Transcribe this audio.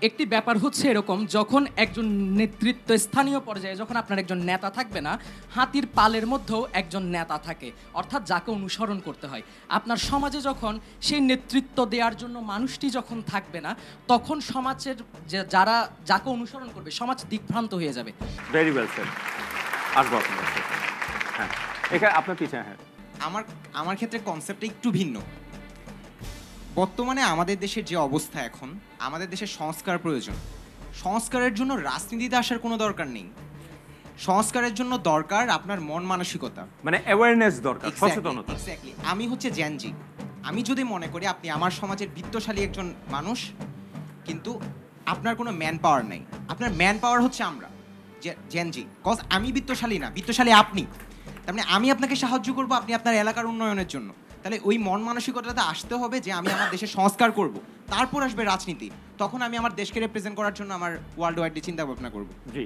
একটি ব্যাপার হচ্ছে এরকম, যখন একজন নেতৃত্ব স্থানীয় পর্যায়ে যখন আপনার একজন নেতা থাকবে না, হাতির পালের মধ্যেও একজন নেতা থাকে, অর্থাৎ যাকে অনুসরণ করতে হয়। আপনার সমাজে যখন সেই নেতৃত্ব দেওয়ার জন্য মানুষটি যখন থাকবে না, তখন সমাজের যারা যাকে অনুসরণ করবে, সমাজ দিকভ্রান্ত হয়ে যাবে। Very well sir. আসবো আপনার কাছে। হ্যাঁ, এখানে আপনার পিছনে। হ্যাঁ, আমার ক্ষেত্রে কনসেপ্টটা একটু ভিন্ন। বর্তমানে আমাদের দেশের যে অবস্থা, এখন আমাদের দেশের সংস্কার প্রয়োজন। সংস্কারের জন্য রাজনীতিতে আসার কোনো দরকার নেই। সংস্কারের জন্য দরকার আপনার মন মানসিকতা, মানে অ্যাওয়ারনেস দরকার, সচেতনতা। এক্স্যাক্টলি। আমি হচ্ছে জেনজি। আমি যদি মনে করি আপনি আমার সমাজের বিত্তশালী একজন মানুষ, কিন্তু আপনার কোনো ম্যান পাওয়ার নাই, আপনার ম্যান পাওয়ার হচ্ছে আমরা জেনজি। কজ আমি বিত্তশালী না, বিত্তশালী আপনি। তার মানে আমি আপনাকে সাহায্য করব আপনি আপনার এলাকার উন্নয়নের জন্য। তাহলে ওই মন মানসিকতাতে আসতে হবে যে আমি আমার দেশের সংস্কার করব, তারপর আসবে রাজনীতি। তখন আমি আমার দেশকে রিপ্রেজেন্ট করার জন্য আমার ওয়ার্ল্ড ওয়াইডলি চিন্তা ভাবনা করব। জি।